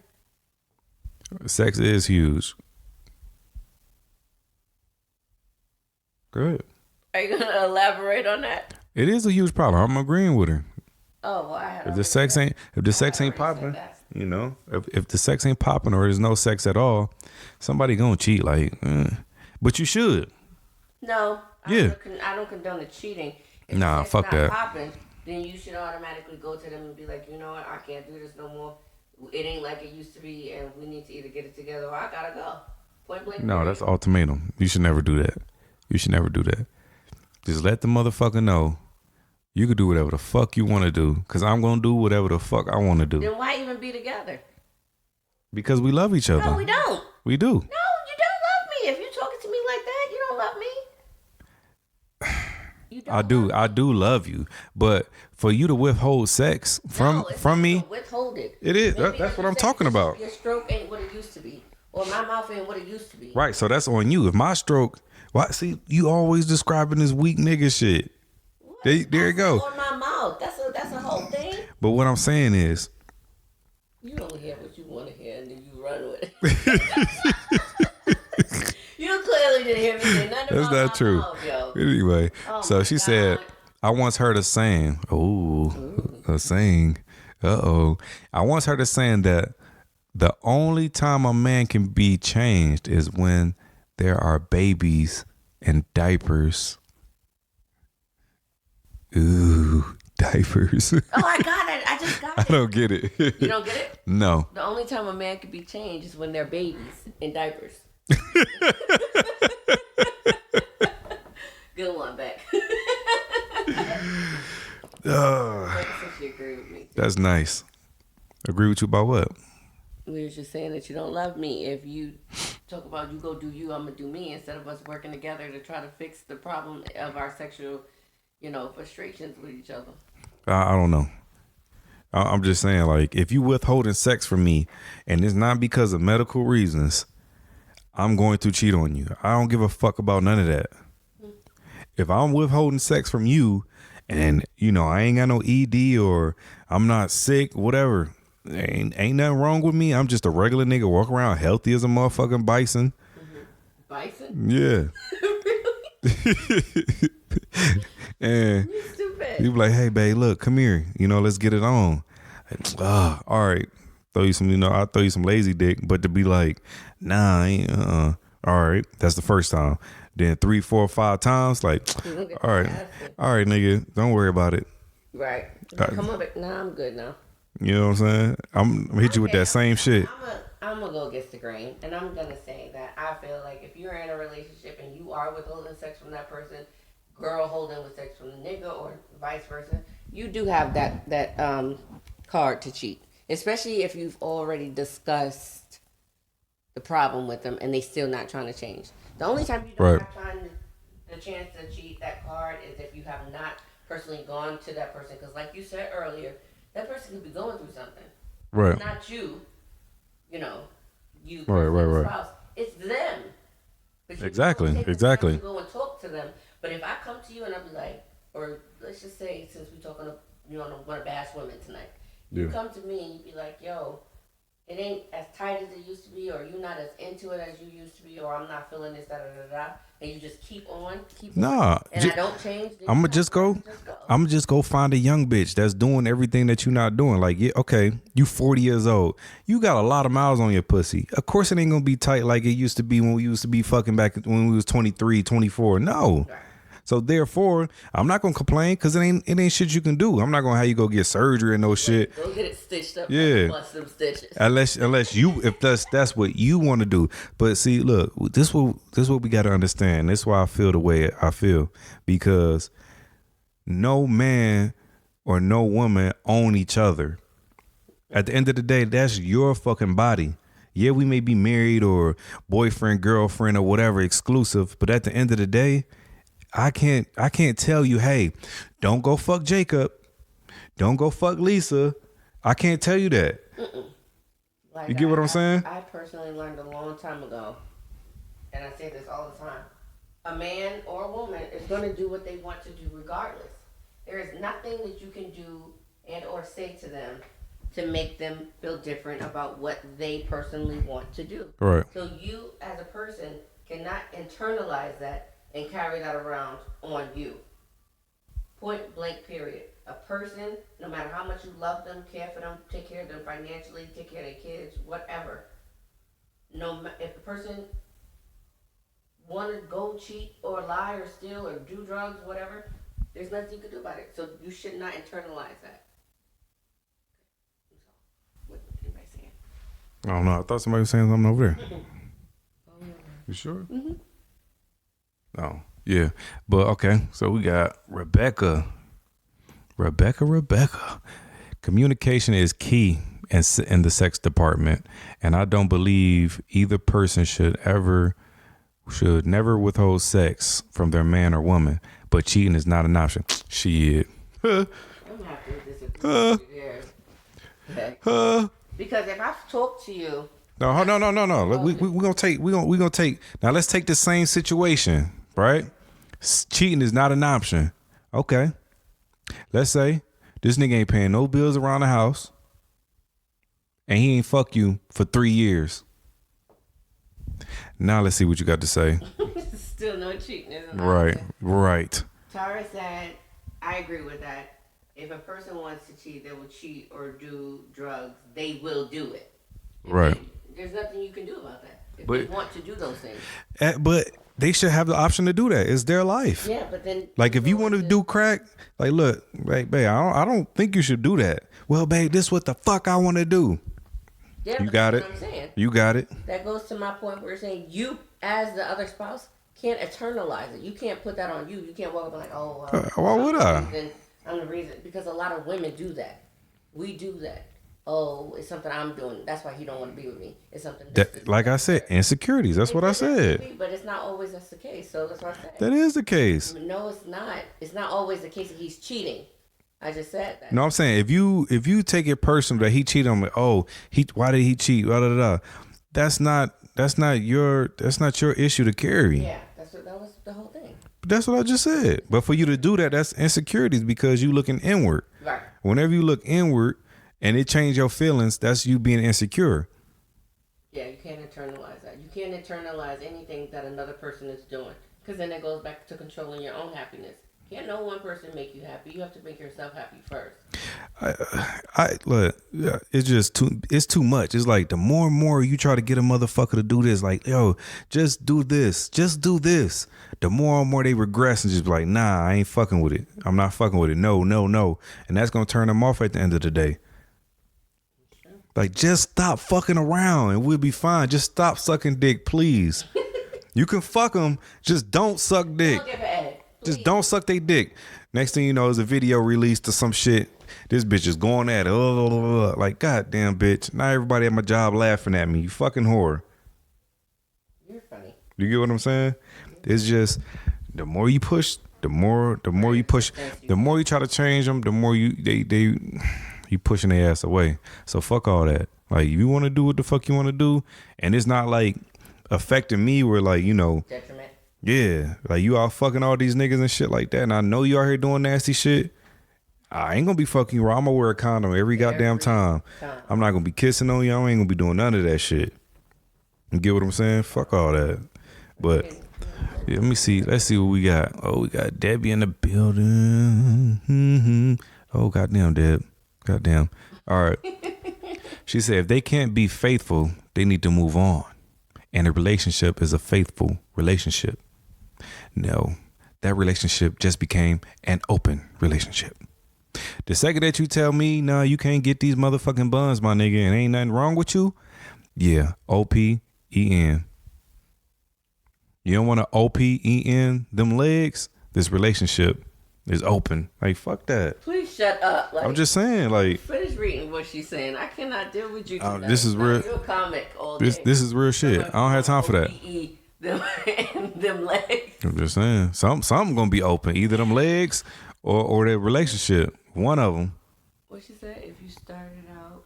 Sex is huge. Good. Are you gonna elaborate on that? It is a huge problem. I'm agreeing with her. Oh, well, I had. If the sex ain't popping, if the sex ain't popping or there's no sex at all, somebody gonna cheat. But you should. No. Yeah. I don't condone the cheating. If nah, fuck that. Popping, then you should automatically go to them and be like, you know what, I can't do this no more. It ain't like it used to be, and we need to either get it together or I gotta go. Point blank. No, that's ultimatum. You should never do that. Just let the motherfucker know you can do whatever the fuck you want to do, because I'm going to do whatever the fuck I want to do. Then why even be together? Because we love each other. No, we don't. We do. No, you don't love me. If you're talking to me like that, you don't love me. You don't I do love you. But for you to withhold sex from me. Withhold it. It is. That's what I'm talking about. Your stroke ain't what it used to be. Or my mouth ain't what it used to be. Right, so that's on you. If my stroke, see, you always describing this weak nigga shit. There you go. On my mouth. That's a whole thing. But what I'm saying is, you only hear what you want to hear, and then you run with it. You clearly really didn't hear me say nothing That's about not my true. mouth, yo. Anyway, Oh so my she God. said, I once heard a saying. A saying. I once heard a saying that the only time a man can be changed is when there are babies and diapers. Ooh, diapers. Oh, I got it. I just got I it. don't get it. You don't get it? No. The only time a man can be changed is when they're babies in diapers. Good one, Beck. She agreed with me. That's nice. Agree with you about what? We were just saying that you don't love me if you talk about you go do you, I'm gonna do me, instead of us working together to try to fix the problem of our sexual, frustrations with each other. I don't know. I'm just saying, like, if you withholding sex from me and it's not because of medical reasons, I'm going to cheat on you. I don't give a fuck about none of that. If I'm withholding sex from you and, I ain't got no ED or I'm not sick, whatever, ain't nothing wrong with me. I'm just a regular nigga walk around healthy as a motherfucking bison. Bison? Yeah. And You stupid. you be like, hey, babe, look, come here. Let's get it on. All right. Throw you some, I'll throw you some lazy dick. But to be like, nah, I ain't, all right. That's the first time. Then 3, 4, 5 times, like, all right, nigga, don't worry about it. Right. Come on, back. Nah, I'm good now. You know what I'm saying? I'm gonna hit you with that same shit. I'm gonna go against the grain, and I'm gonna say that I feel like if you're in a relationship and you are withholding sex from that person, girl holding with sex from the nigga, or vice versa, you do have that card to cheat, especially if you've already discussed the problem with them and they still not trying to change. The only time you don't have the chance to cheat that card is if you have not personally gone to that person, because like you said earlier, that person could be going through something. Right. It's not you. You. Right. Spouse. It's them. But you Exactly. don't take the Exactly. time to go and talk to them. But if I come to you and I'll be like, or let's just say, since we're talking, want to bash women tonight, you come to me and you be like, yo, it ain't as tight as it used to be, or you're not as into it as you used to be, or I'm not feeling this, and you just keep on, Nah, and I don't change. I'm gonna just go. I'm gonna just go find a young bitch that's doing everything that you're not doing. Like, yeah, okay, you 40 years old, you got a lot of miles on your pussy. Of course, it ain't gonna be tight like it used to be when we used to be fucking back when we was 23, 24. No. Right. So therefore, I'm not gonna complain because it ain't shit you can do. I'm not gonna have you go get surgery and no shit. Go get it stitched up. Yeah. Bust them stitches. Unless you, if that's what you want to do. But see, look, this what we got to understand. This is why I feel the way I feel, because no man or no woman own each other. At the end of the day, that's your fucking body. Yeah, we may be married or boyfriend, girlfriend, or whatever, exclusive. But at the end of the day, I can't tell you, hey, don't go fuck Jacob, don't go fuck Lisa. I can't tell you that. Like, you get what I'm saying? I personally learned a long time ago, and I say this all the time, a man or a woman is going to do what they want to do regardless. There is nothing that you can do and or say to them to make them feel different about what they personally want to do. Right. So you as a person cannot internalize that and carry that around on you. Point blank, period. A person, no matter how much you love them, care for them, take care of them financially, take care of their kids, whatever. If the person want to go cheat or lie or steal or do drugs, whatever, there's nothing you can do about it. So you should not internalize that. What anybody saying? I don't know. I thought somebody was saying something over there. You sure? Mm-hmm. Oh, yeah. But okay, so we got Rebecca. Communication is key in the sex department, and I don't believe either person should never withhold sex from their man or woman. But cheating is not an option. Shit. I'm gonna have to disagree with you there. Okay. Because if I've talked to you. No. We gonna take. Now let's take the same situation, right? Cheating is not an option. Okay. Let's say this nigga ain't paying no bills around the house, and he ain't fuck you for 3 years. Now let's see what you got to say. Still no cheating. Right. Tara said, I agree with that. If a person wants to cheat, they will cheat or do drugs. They will do it. Right. There's nothing you can do about that. If But- they want to do those things. But they should have the option to do that. It's their life. Yeah, but then Like if you want to do crack, like look, like babe, I don't think you should do that. Well, babe, this what the fuck I want to do. Yeah, You but got that's it. what I'm saying. You got it. That goes to my point where you're saying you, as the other spouse, can't eternalize it. You can't put that on you. You can't walk up and like, oh, Why would I? I'm the reason, because a lot of women do that. We do that. Oh, it's something I'm doing. That's why he don't want to be with me. It's something. That, like I said, insecurities. That's what I said. But it's not always that's the case. So that's what I said. That is the case. No, it's not. It's not always the case that he's cheating. I just said that. No, I'm saying if you take it personal that he cheated on me, why did he cheat? Blah, blah, blah. That's not your issue to carry. Yeah, that was the whole thing. But that's what I just said. But for you to do that, that's insecurities because you looking inward. Right. Whenever you look inward and it change your feelings, that's you being insecure. Yeah, you can't internalize that. You can't internalize anything that another person is doing, because then it goes back to controlling your own happiness. Can't no one person make you happy. You have to make yourself happy first. I look, it's too much. It's like the more and more you try to get a motherfucker to do this, like, yo, just do this, the more and more they regress and just be like, nah, I ain't fucking with it. I'm not fucking with it. No. And that's gonna turn them off at the end of the day. Like, just stop fucking around and we'll be fine. Just stop sucking dick, please. You can fuck them, just don't suck dick. Don't give a head. Just don't suck they dick. Next thing you know is a video released or some shit. This bitch is going at it. Like, goddamn bitch. Now everybody at my job laughing at me. You fucking whore. You're funny. You get what I'm saying? It's just the more you push, the more you push, the more you try to change them, the more you pushing their ass away. So fuck all that. Like, if you want to do what the fuck you want to do, and it's not like affecting me where, like, you know, Detriment. yeah, like you out fucking all these niggas and shit like that, and I know you out here doing nasty shit. I ain't gonna be fucking you. I'm gonna wear a condom every goddamn time. I'm not gonna be kissing on you. I ain't gonna be doing none of that shit. You get what I'm saying? Fuck all that. But yeah, let me see. Let's see what we got. Oh, we got Debbie in the building. Mm-hmm. Oh, goddamn, Deb. Goddamn. All right. She said if they can't be faithful, they need to move on. And a relationship is a faithful relationship. No, that relationship just became an open relationship. The second that you tell me, no, you can't get these motherfucking buns, my nigga, and ain't nothing wrong with you, yeah, OPEN. You don't want to OPEN them legs? This relationship is open. Like, fuck that. Please shut up. Like, I'm just saying, like, finish reading what she's saying. I cannot deal with you. this is real. You're a comic all day. This is real shit. I don't have time for that. Them legs. I'm just saying, something gonna be open. Either them legs or that relationship. One of them. What she said? If you started out.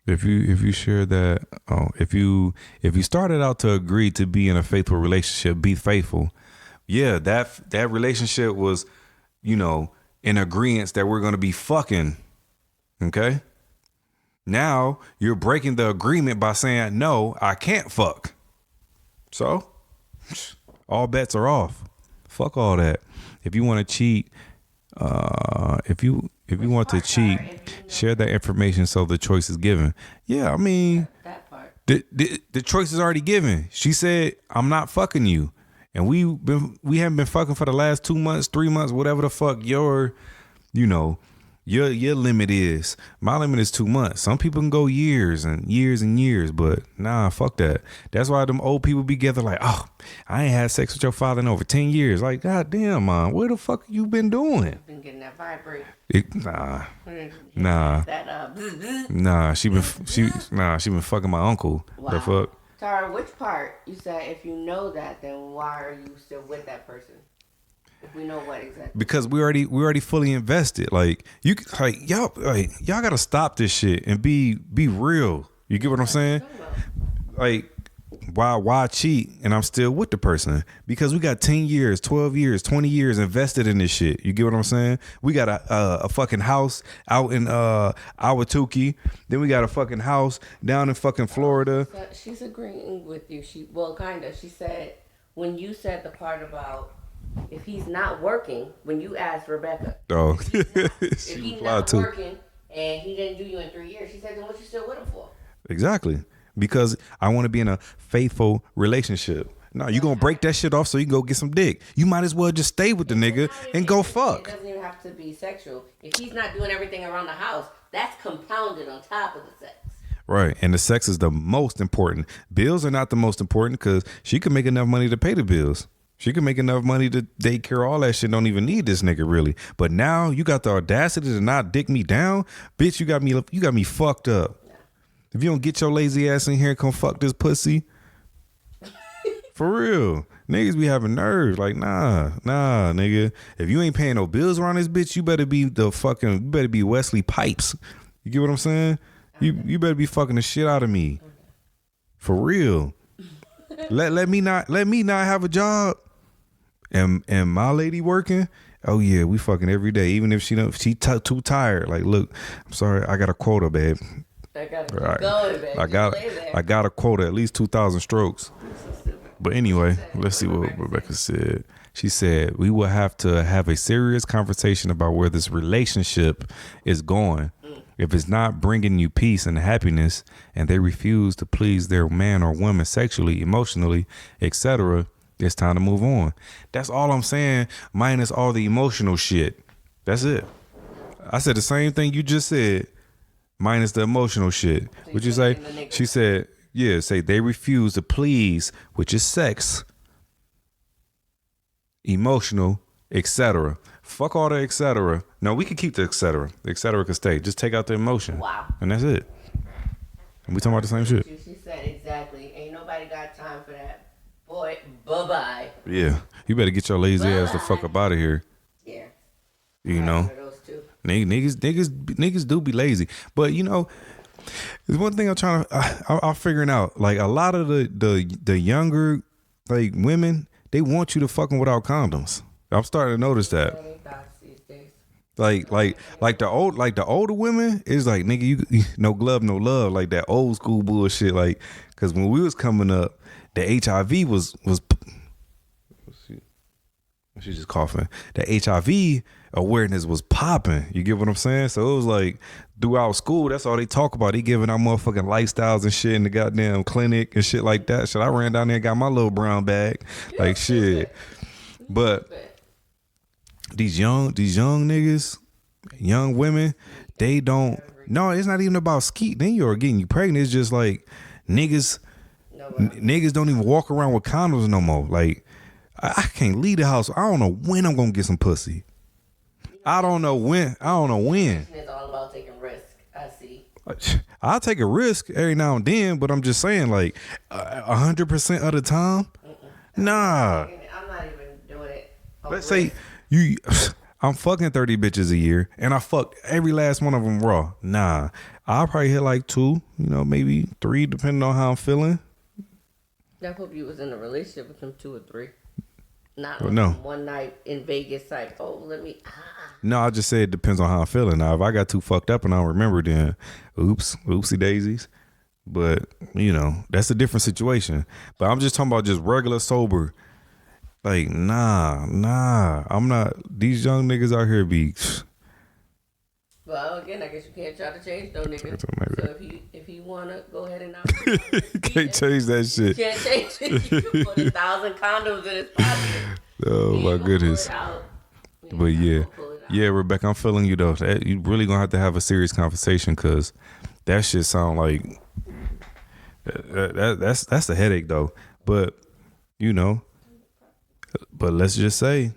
If you share that, if you started out to agree to be in a faithful relationship, be faithful. Yeah, that relationship was, you know, in agreement that we're gonna be fucking. Okay. Now you're breaking the agreement by saying no, I can't fuck. So all bets are off. Fuck all that. If you want to cheat, if you want to cheat, share that information so the choice is given. Yeah, I mean, That part. the choice is already given. She said, "I'm not fucking you," and we haven't been fucking for the last 2 months, 3 months, whatever the fuck your limit is. My limit is 2 months. Some people can go years and years and years, but nah, fuck that. That's why them old people be together like, oh, I ain't had sex with your father in over 10 years. Like, goddamn, man, what the fuck you been doing? Been getting that vibrate. Nah. That Nah, she been fucking my uncle. Wow. The fuck? Tara, which part you said if you know that, then why are you still with that person? If we know what exactly. Because we already fully invested. Like, y'all gotta stop this shit and be real. You get what I'm saying? Like, why cheat and I'm still with the person? Because we got 10 years, 12 years, 20 years invested in this shit. You get what I'm saying? We got a fucking house out in Ahwatukee. Then we got a fucking house down in fucking Florida. She's agreeing with you. She said when you said the part about if he's not working, when you asked Rebecca, if he's not working and he didn't do you in 3 years, she said, then what you still with him for? Exactly. Because I want to be in a faithful relationship. No, you gonna break that shit off so you can go get some dick. You might as well just stay with the nigga and go fuck. It doesn't even have to be sexual. If he's not doing everything around the house, that's compounded on top of the sex. Right, and the sex is the most important. Bills are not the most important because she can make enough money to pay the bills. She can make enough money to take care of all that shit. Don't even need this nigga really. But now you got the audacity to not dick me down, bitch. You got me fucked up. If you don't get your lazy ass in here and come fuck this pussy, for real, niggas be having nerves. Like, nah, nigga. If you ain't paying no bills around this bitch, you better be Wesley Pipes. You get what I'm saying? You better be fucking the shit out of me, for real. let me not have a job, and my lady working. Oh yeah, we fucking every day, even if she too tired. Like, look, I'm sorry, I got a quota, babe. I got a quota, at least 2,000 strokes. But anyway, let's see what Rebecca said. She said, we will have to have a serious conversation about where this relationship is going. If it's not bringing you peace and happiness and they refuse to please their man or woman sexually, emotionally, etc., it's time to move on. That's all I'm saying, minus all the emotional shit. That's it. I said the same thing you just said. Minus the emotional shit. What'd you say? She said, yeah, say they refuse to please, which is sex, emotional, etc. Fuck all the etc. No, we can keep the etc. The etc. can stay. Just take out the emotion. Wow. And that's it. And we talking about the same shit. She said exactly. Ain't nobody got time for that. Boy, bye-bye. Yeah. You better get your lazy ass the fuck up out of here. Yeah. You know? Niggas do be lazy, but you know, there's one thing I'm figuring out. Like, a lot of the younger like women, they want you to fucking without condoms. I'm starting to notice that. Like the older women is like, nigga, you no glove, no love, like that old school bullshit. Like, cause when we was coming up, the HIV was. She's just coughing. The HIV awareness was popping. You get what I'm saying? So it was like throughout school, that's all they talk about. They giving out motherfucking lifestyles and shit in the goddamn clinic and shit like that. Shit, I ran down there and got my little brown bag. Like, shit. But these young niggas, young women, they don't. No, it's not even about skeet. Then you're getting you pregnant. It's just like niggas don't even walk around with condoms no more. Like, I can't leave the house. I don't know when I'm gonna get some pussy. I don't know when. It's all about taking risk. I see. I'll take a risk every now and then, but I'm just saying, like, 100% of the time, nah. I'm not even doing it. Let's say I'm fucking 30 bitches a year, and I fucked every last one of them raw. Nah, I'll probably hit like 2, maybe 3, depending on how I'm feeling. I hope you was in a relationship with them 2 or 3. Not one night in Vegas, like, let me. No, I just said it depends on how I'm feeling. Now, if I got too fucked up and I don't remember, then oopsie daisies. But, that's a different situation. But I'm just talking about just regular sober. Like, nah, I'm not. These young niggas out here be. Well, again, I guess you can't try to change though, nigga. So if he wanna go ahead and can't change that shit. You can't change it. You can put 1,000 condoms in his pocket. Oh my goodness. But yeah, Rebecca, I'm feeling you though. You really gonna have a serious conversation, cause that shit sound like that's the headache though. But but let's just say.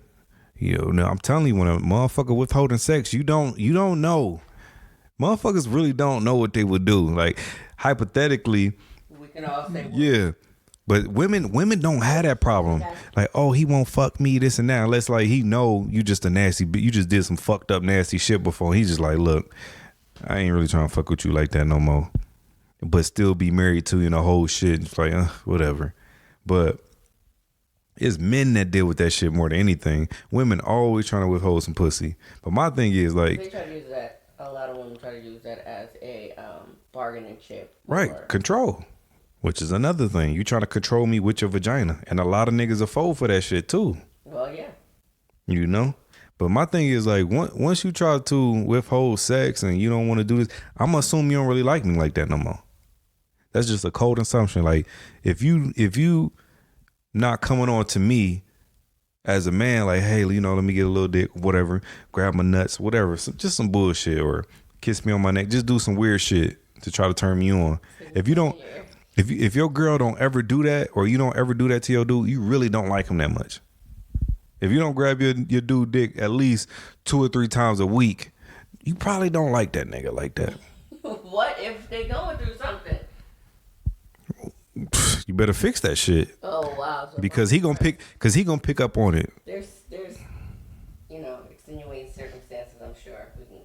I'm telling you, when a motherfucker withholding sex, you don't know. Motherfuckers really don't know what they would do. Like, hypothetically, we can all say yeah. But women don't have that problem. Like, he won't fuck me, this and that. Unless like he know you just a nasty bitch. You just did some fucked up nasty shit before. He's just like, look, I ain't really trying to fuck with you like that no more. but still be married to, whole shit. It's like, whatever. But it's men that deal with that shit more than anything. Women always trying to withhold some pussy. But my thing is like, they try to use that. A lot of women try to use that as a bargaining chip. right, control, which is another thing. You trying to control me with your vagina, and a lot of niggas are fold for that shit too. Well, yeah. But my thing is like, once you try to withhold sex and you don't want to do this, I'm gonna assume you don't really like me like that no more. That's just a cold assumption. Like if you not coming on to me as a man, like, hey, let me get a little dick, whatever, grab my nuts, whatever, just some bullshit, or kiss me on my neck, just do some weird shit to try to turn me on. If you don't, if your girl don't ever do that, or you don't ever do that to your dude, you really don't like him that much. If you don't grab your dude dick at least 2 or 3 times a week, you probably don't like that nigga like that. What if they going through something? You better fix that shit. Oh wow! So because he gonna pick up on it. There's extenuating circumstances. I'm sure we can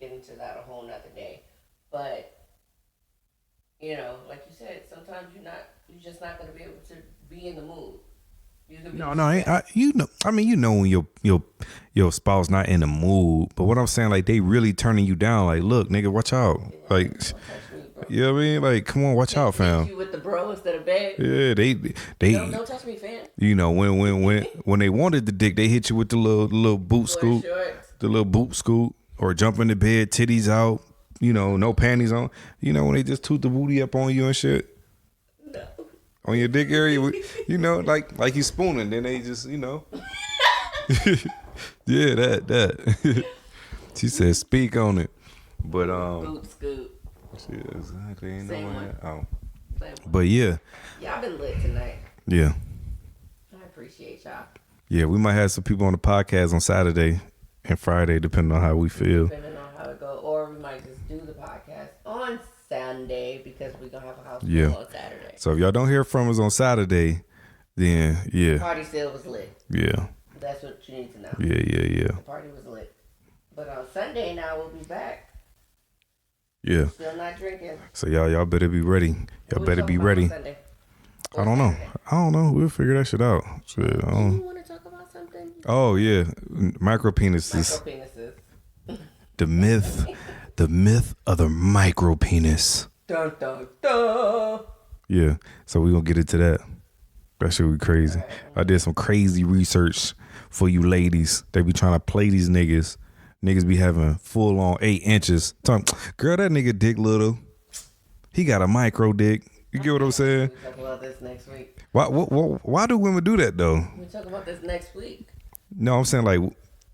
get into that a whole nother day. But like you said, sometimes you're just not gonna be able to be in the mood. When your spouse not in the mood, but what I'm saying, like, they really turning you down. Like, look, nigga, watch out. Like, you know what I mean? Like, come on, watch out, fam. You with the bro instead of babe. Yeah, they don't touch me, fam. When they wanted the dick, they hit you with the little boot scoop, the little boot scoop, or jump in the bed, titties out, no panties on. When they just toot the booty up on you and shit. On your dick area, like you spooning, then they just, yeah, that. She said, speak on it, but Boot scoop. Yeah, exactly. Ain't Same no way. one. Oh, Same one. but yeah, Y'all been lit tonight. Yeah, I appreciate y'all. Yeah, we might have some people on the podcast on Saturday and Friday, depending on how we feel. Depending on how it go, or we might just do the podcast on Sunday because we're gonna have a house Yeah. on Saturday. So if y'all don't hear from us on Saturday, then yeah, Party still was lit. yeah, That's what you need to know. yeah. The party was lit. But on Sunday now we'll be back. Yeah. Still not drinking. So y'all better be ready. Y'all better be ready. I don't know. We'll figure that shit out. Shit, Do you want to talk about something? Oh yeah, micro penises. Micro penises. The myth of the micro penis. Dun dun dun. Yeah. So we gonna get into that. That shit be crazy. I did some crazy research for you ladies. They be trying to play these niggas. Niggas be having full on 8 inches. Girl, that nigga dick little. He got a micro dick. You get what I'm saying? We'll talk about this next week. Why do women do that though? We'll talk about this next week. No, I'm saying like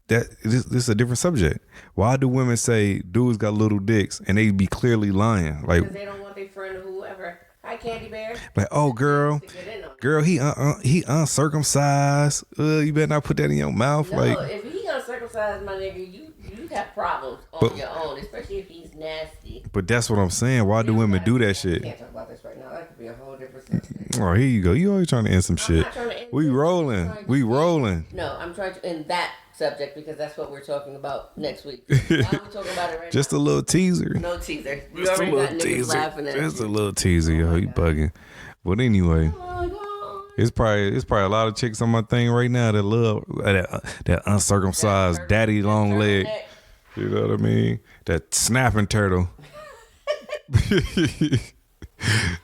that. This is a different subject. Why do women say dudes got little dicks and they be clearly lying? Like, because they don't want their friend or whoever. Hi, Candy Bear. like, oh girl, he uncircumcised. You better not put that in your mouth. No, like, if he uncircumcised, my nigga, you have problems on your own, especially if he's nasty. but that's what I'm saying. Why do women do that shit? We can't talk about this right now. That could be a whole different subject. Oh, here you go. You always trying to end some shit. not trying to end We this. rolling. We rolling. No, I'm trying to end that subject because that's what we're talking about next week. Why are we talking about it right Just now? a little teaser. No teaser. You Just a already got little niggas teaser. laughing at Just you. a little teaser, yo. You bugging. But anyway, Oh my God. it's probably a lot of chicks on my thing right now that love that uncircumcised That daddy long turtle leg. neck. You know what I mean? That snapping turtle.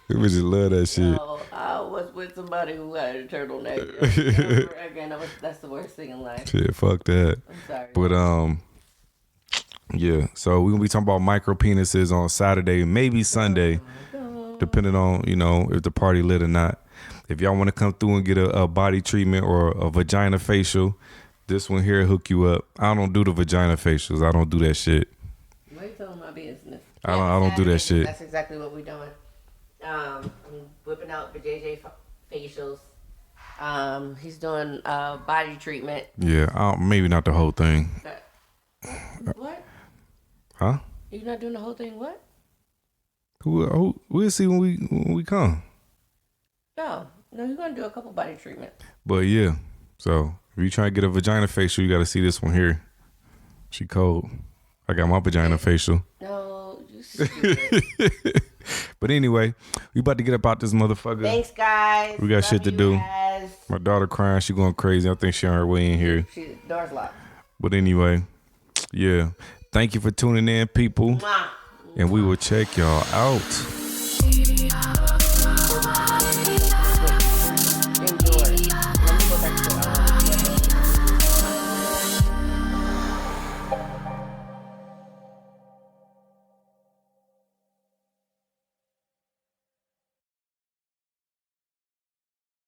We just love that shit. No, I was with somebody who had a turtleneck. Again, that's the worst thing in life. Shit, fuck that. I'm sorry. But yeah. So we're gonna be talking about micro penises on Saturday, maybe Sunday, depending on if the party lit or not. If y'all want to come through and get a body treatment or a vagina facial, this one here hook you up. I don't do the vagina facials. I don't do that shit. Why are you telling my business? I don't do that shit. That's exactly what we're doing. I'm whipping out the JJ facials. He's doing body treatment. Yeah, maybe not the whole thing. What? Huh? You're not doing the whole thing? What? We'll see when we come. No, you're gonna do a couple body treatments. But yeah, so if you try to get a vagina facial, you got to see this one here. She cold. I got my vagina facial. No, you stupid. But anyway, we about to get up out this motherfucker. Thanks, guys. We got shit to do. Guys. My daughter crying. She going crazy. I think she on her way in here. Door's locked. But anyway, yeah. Thank you for tuning in, people. Mwah. And we will check y'all out.